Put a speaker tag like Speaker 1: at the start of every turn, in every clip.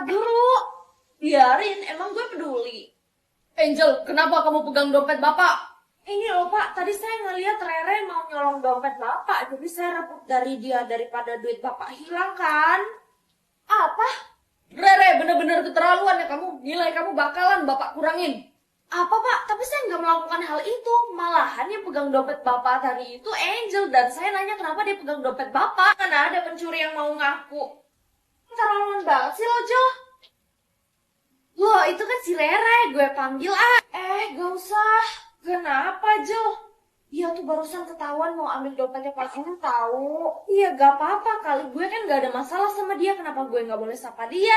Speaker 1: Guru. Biarin, emang gue peduli.
Speaker 2: Angel, kenapa kamu pegang dompet Bapak?
Speaker 1: Ini loh Pak, tadi saya ngeliat Rere mau nyolong dompet Bapak, jadi saya rebut dari dia daripada duit Bapak hilang kan? Apa?
Speaker 2: Rere, bener-bener keterlaluan ya kamu. Nilai kamu bakalan Bapak kurangin.
Speaker 1: Apa Pak? Tapi saya nggak melakukan hal itu. Malahan yang pegang dompet Bapak tadi itu Angel, dan saya nanya kenapa dia pegang dompet Bapak. Karena ada pencuri yang mau ngaku. Keterlaluan banget sih lo, Jo. Loh, itu kan si Rere, gue panggil gak usah. Kenapa, Jo? Dia tuh barusan ketahuan mau ambil dompetnya Pak Guru tahu. Iya, gak apa-apa kali. Gue kan gak ada masalah sama dia. Kenapa gue gak boleh sapa dia?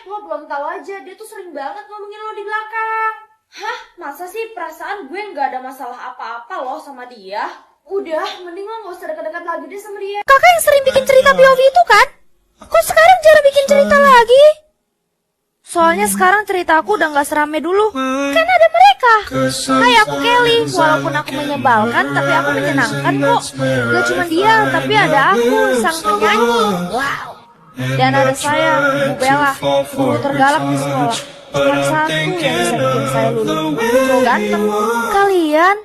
Speaker 1: Lo belum tahu aja. Dia tuh sering banget ngomongin lo di belakang. Hah? Masa sih perasaan gue gak ada masalah apa-apa lo sama dia? Udah, mending lo gak usah dekat-dekat lagi deh sama dia.
Speaker 3: Kakak yang sering bikin cerita POV itu kan? Kok sekarang jarang bikin cerita lagi? Soalnya sekarang cerita aku udah gak serame dulu. Kan ada mereka. Kayak aku Kelly. Walaupun aku menyebalkan, tapi aku menyenangkan kok. Gak cuma dia, tapi ada aku, sang penyanyi. Wow. Dan ada saya, Bu Bella, guru tergalak di sekolah. Cuma satu yang bisa bikin saya luluh. Cowok ganteng. Kalian.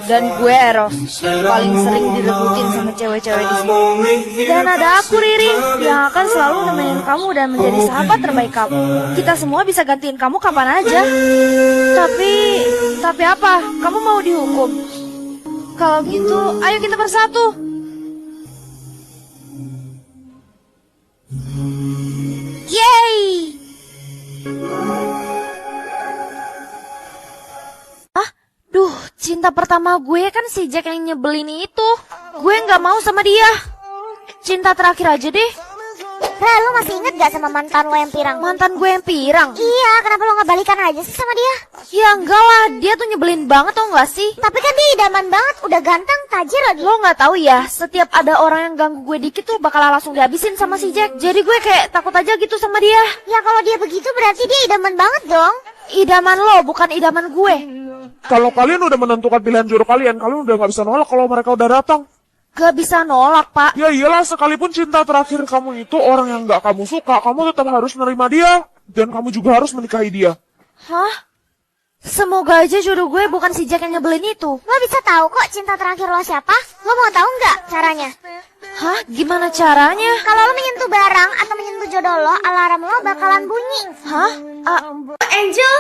Speaker 3: Dan gue Eros, paling sering direbutin sama cewek-cewek di sini. Dan ada aku Riri, yang akan selalu nemenin kamu dan menjadi sahabat terbaik kamu. Kita semua bisa gantiin kamu kapan aja. Tapi apa? Kamu mau dihukum? Kalau gitu, ayo kita bersatu. Yeay! Duh, cinta pertama gue kan si Jack yang nyebelin itu. Gue gak mau sama dia. Cinta terakhir aja deh.
Speaker 4: Lu masih inget gak sama mantan lo yang pirang?
Speaker 3: Mantan gue yang pirang?
Speaker 4: Iya, kenapa lo gak balikan aja sih sama dia?
Speaker 3: Ya enggak lah, dia tuh nyebelin banget tau gak sih?
Speaker 4: Tapi kan dia idaman banget, udah ganteng, tajir lagi.
Speaker 3: Lo gak tahu ya, setiap ada orang yang ganggu gue dikit tuh bakal langsung dihabisin sama si Jack. Jadi gue kayak takut aja gitu sama dia.
Speaker 4: Ya kalau dia begitu berarti dia idaman banget dong.
Speaker 3: Idaman lo, bukan idaman gue.
Speaker 5: Kalau kalian udah menentukan pilihan jodoh kalian udah gak bisa nolak kalau mereka udah datang.
Speaker 3: Gak bisa nolak, Pak.
Speaker 5: Ya iyalah, sekalipun cinta terakhir kamu itu orang yang gak kamu suka, kamu tetap harus menerima dia. Dan kamu juga harus menikahi dia.
Speaker 3: Hah? Semoga aja jodoh gue bukan si Jack yang nyebelin itu.
Speaker 4: Lo bisa tahu kok cinta terakhir lo siapa? Lo mau tahu nggak caranya?
Speaker 3: Hah? Gimana caranya?
Speaker 4: Kalau lo menyentuh barang atau menyentuh jodoh lo, alarm lo bakalan bunyi.
Speaker 3: Hah?
Speaker 1: Angel,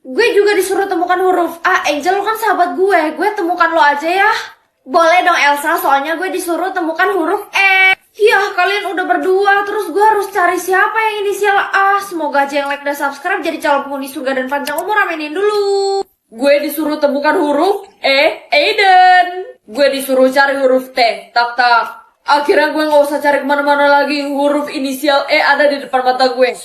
Speaker 1: gue juga disuruh temukan huruf A. Angel, lo kan sahabat gue temukan lo aja ya. Boleh dong Elsa, soalnya gue disuruh temukan huruf E. Ya, kalian udah berdua, terus gue harus cari siapa yang inisial A. Semoga aja yang like dan subscribe jadi calon penghuni surga dan panjang umur, aminin dulu. Gue disuruh temukan huruf E, Aiden. Gue disuruh cari huruf T, tak. Akhirnya gue gak usah cari kemana-mana lagi, huruf inisial E ada di depan mata gue.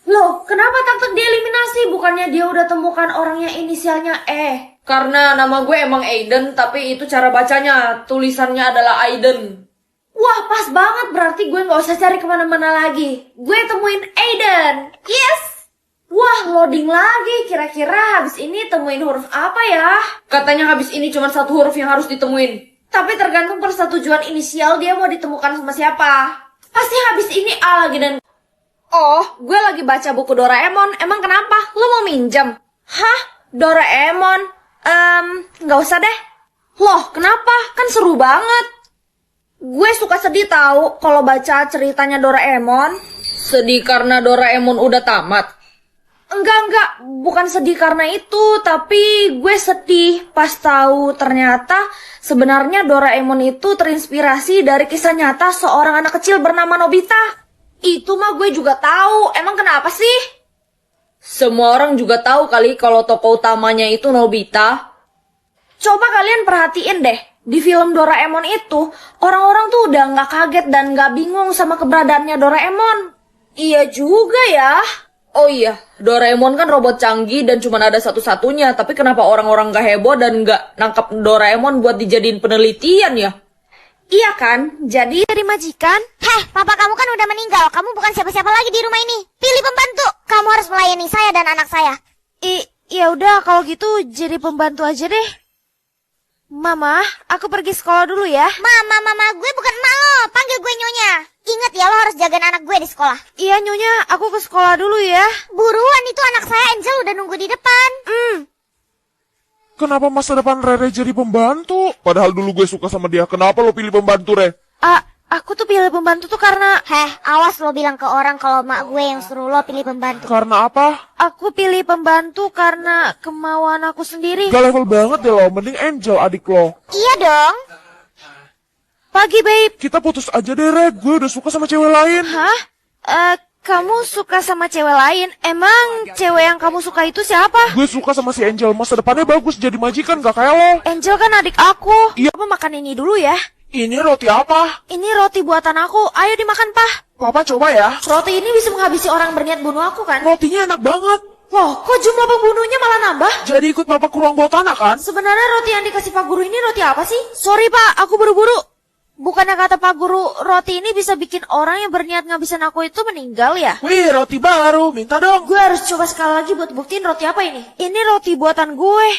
Speaker 1: Loh, kenapa tak dieliminasi? Bukannya dia udah temukan orang yang inisialnya E? Karena nama gue emang Aiden, tapi itu cara bacanya. Tulisannya adalah Aiden. Wah, pas banget. Berarti gue gak usah cari kemana-mana lagi. Gue temuin Aiden. Yes! Wah, loading lagi. Kira-kira habis ini temuin huruf apa ya? Katanya habis ini cuma satu huruf yang harus ditemuin. Tapi tergantung persetujuan inisial dia mau ditemukan sama siapa. Pasti habis ini A lagi dan... Oh, gue lagi baca buku Doraemon. Emang kenapa? Lo mau minjem? Hah? Doraemon? Nggak usah deh. Loh, kenapa? Kan seru banget. Gue suka sedih tahu kalau baca ceritanya Doraemon. Sedih karena Doraemon udah tamat? Enggak. Bukan sedih karena itu. Tapi gue sedih pas tahu ternyata sebenarnya Doraemon itu terinspirasi dari kisah nyata seorang anak kecil bernama Nobita. Itu mah gue juga tahu. Emang kenapa sih? Semua orang juga tahu kali kalau tokoh utamanya itu Nobita. Coba kalian perhatiin deh. Di film Doraemon itu, orang-orang tuh udah gak kaget dan gak bingung sama keberadaannya Doraemon. Iya juga ya. Oh iya, Doraemon kan robot canggih dan cuma ada satu-satunya. Tapi kenapa orang-orang gak heboh dan gak nangkap Doraemon buat dijadiin penelitian ya? Iya kan? Jadi
Speaker 3: Dari majikan?
Speaker 4: Papa kamu kan udah meninggal. Kamu bukan siapa-siapa lagi di rumah ini. Pilih pembantu. Kamu harus melayani saya dan anak saya.
Speaker 3: Ya udah kalau gitu jadi pembantu aja deh. Mama, aku pergi sekolah dulu ya.
Speaker 4: Mama, gue bukan emak lo. Panggil gue nyonya. Ingat ya, lo harus jagain anak gue di sekolah.
Speaker 3: Iya Nyonya, aku ke sekolah dulu ya.
Speaker 4: Buruan, itu anak saya Angel udah nunggu di depan.
Speaker 5: Kenapa masa depan Rere jadi pembantu? Padahal dulu gue suka sama dia. Kenapa lo pilih pembantu, Re?
Speaker 3: Aku tuh pilih pembantu tuh karena
Speaker 4: Awas lo bilang ke orang kalau mak gue yang suruh lo pilih pembantu.
Speaker 5: Karena apa?
Speaker 3: aku pilih pembantu karena kemauan aku sendiri.
Speaker 5: Gak level banget deh lo. Mending Angel adik lo.
Speaker 4: Iya dong.
Speaker 3: Pagi, babe.
Speaker 5: Kita putus aja deh, Re. Gue udah suka sama cewek lain.
Speaker 3: Hah? Kamu suka sama cewek lain? Emang cewek yang kamu suka itu siapa?
Speaker 5: Gue suka sama si Angel. Masa depannya bagus. Jadi majikan, gak kayak lo.
Speaker 3: Angel kan adik aku.
Speaker 5: Iya.
Speaker 3: Papa makan ini dulu ya.
Speaker 5: Ini roti apa?
Speaker 3: Ini roti buatan aku. Ayo dimakan, Pak.
Speaker 5: Papa coba ya.
Speaker 3: Roti ini bisa menghabisi orang berniat bunuh aku kan?
Speaker 5: Rotinya enak banget.
Speaker 3: Loh, kok jumlah pembunuhnya malah nambah?
Speaker 5: Jadi ikut papa ke ruang bawah tanah kan?
Speaker 3: Sebenarnya roti yang dikasih Pak Guru ini roti apa sih? Sorry, Pak. Aku buru-buru. Bukannya kata Pak Guru, roti ini bisa bikin orang yang berniat ngabisin aku itu meninggal ya?
Speaker 5: Wih, roti baru. Minta dong.
Speaker 3: Gue harus coba sekali lagi buat buktiin roti apa ini. Ini roti buatan gue.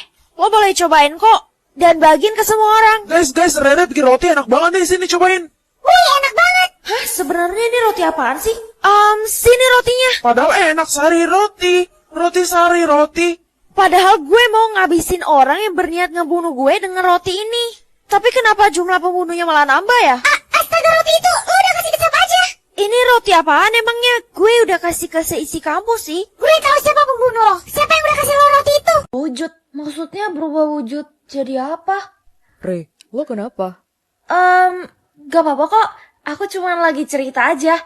Speaker 3: Lo boleh cobain kok. Dan bagiin ke semua orang.
Speaker 5: Guys, Rere bikin roti enak banget nih. Sini cobain.
Speaker 4: Wih, enak banget.
Speaker 3: Hah, sebenarnya ini roti apaan sih? Sini rotinya.
Speaker 5: Padahal enak sari roti. Roti sari roti.
Speaker 3: Padahal gue mau ngabisin orang yang berniat ngebunuh gue dengan roti ini. Tapi kenapa jumlah pembunuhnya malah nambah ya?
Speaker 4: Astaga, roti itu lo udah kasih ke siapa aja?
Speaker 3: Ini roti apaan emangnya? Gue udah kasih ke seisi kampus sih.
Speaker 4: Gue tahu siapa pembunuh lo. Siapa yang udah kasih lo roti itu?
Speaker 1: Wujud, maksudnya berubah wujud jadi apa?
Speaker 2: Re, lo kenapa?
Speaker 1: Gak apa-apa kok. Aku cuma lagi cerita aja.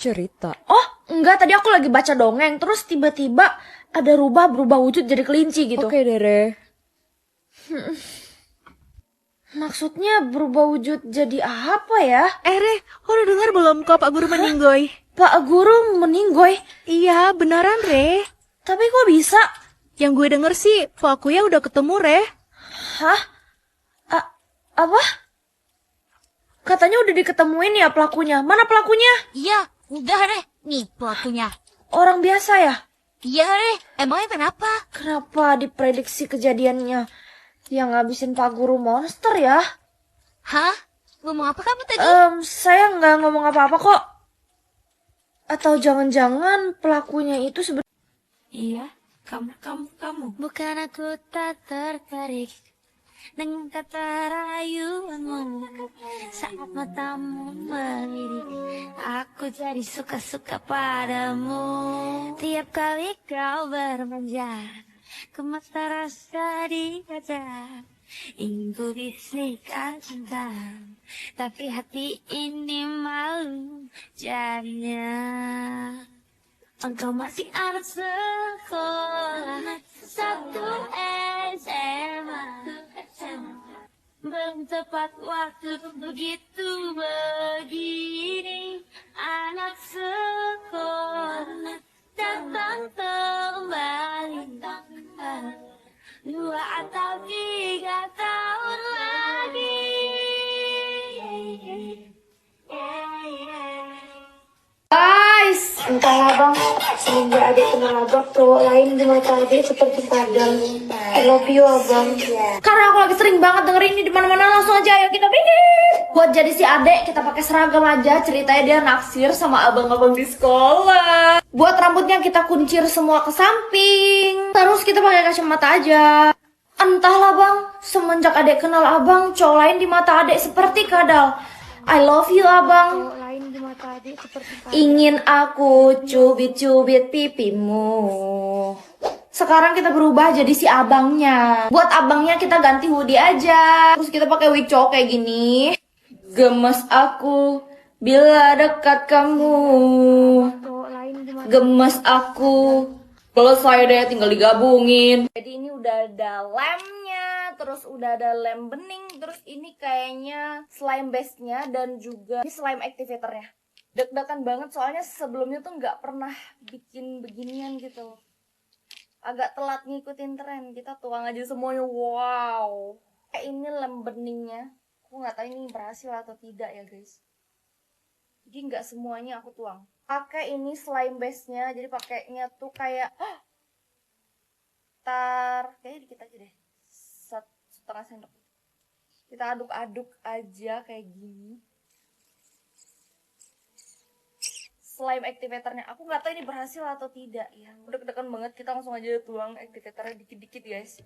Speaker 2: Cerita.
Speaker 1: Oh, enggak, tadi aku lagi baca dongeng, terus tiba-tiba ada berubah wujud jadi kelinci gitu.
Speaker 2: Oke deh, Re.
Speaker 1: Maksudnya berubah wujud jadi apa ya?
Speaker 3: Re, lo udah dengar belum kok Pak Guru meninggoy?
Speaker 1: Pak Guru meninggoy.
Speaker 3: Iya, beneran, Re.
Speaker 1: Tapi kok bisa?
Speaker 3: Yang gue denger sih, Pak Akuya udah ketemu, Re.
Speaker 1: Hah? Apa? Katanya udah diketemuin ya pelakunya. Mana pelakunya?
Speaker 4: Iya, udah deh. Nih pelakunya.
Speaker 1: Orang biasa ya?
Speaker 4: Iya deh. Emangnya kenapa?
Speaker 1: Kenapa diprediksi kejadiannya yang ngabisin Pak Guru monster ya?
Speaker 4: Hah? Ngomong apa kamu tadi?
Speaker 1: Saya nggak ngomong apa-apa kok. Atau jangan-jangan pelakunya itu sebenarnya...
Speaker 3: Iya, kamu.
Speaker 4: Bukan aku tak tertarik dengan kata rayuanmu. Saat matamu melirik, aku jadi suka-suka padamu. Tiap kali kau bermanja, ku mata rasa di kaca. Ingin ku bisikan cinta, tapi hati ini malu jadinya. Engkau masih anak sekolah, satu SMA. Belum tepat waktu begitu begini. Anak sekolah datang kembali. 2 atau 3 tahun lagi.
Speaker 1: Guys, entahlah bang, semenjak adik kenal abang, cowok lain di mata adik seperti padam. I love you abang. Karena aku lagi sering banget dengerin ini di mana-mana, langsung aja ayo kita bikin. Buat jadi si adek, kita pakai seragam aja. Ceritanya dia naksir sama abang-abang di sekolah. Buat rambutnya kita kuncir semua ke samping. Terus kita pakai kacamata aja. Entahlah bang, semenjak adek kenal abang, cowok lain di mata adek seperti kadal. I love you abang. Ingin aku cubit-cubit pipimu. Sekarang kita berubah jadi si abangnya. Buat abangnya kita ganti hoodie aja. Terus kita pakai wig cowok kayak gini. Gemes aku bila dekat kamu. Gemes aku. Selesai deh, tinggal digabungin. Jadi ini udah ada lemnya, terus udah ada lem bening, terus ini kayaknya slime base-nya dan juga ini slime activator-nya. Deg-degan banget soalnya sebelumnya tuh nggak pernah bikin beginian gitu. Agak telat ngikutin tren, kita tuang aja semuanya. Wow. Ini lem beningnya. Aku nggak tahu ini berhasil atau tidak ya guys. Jadi nggak semuanya aku tuang. Pakai ini slime base-nya, jadi pakainya tuh kayak kayaknya dikit aja deh, 1,5 sendok. Kita aduk-aduk aja kayak gini. slime activatornya. Aku nggak tahu ini berhasil atau tidak ya. Udah deg-degan banget, kita langsung aja tuang activatornya dikit-dikit guys.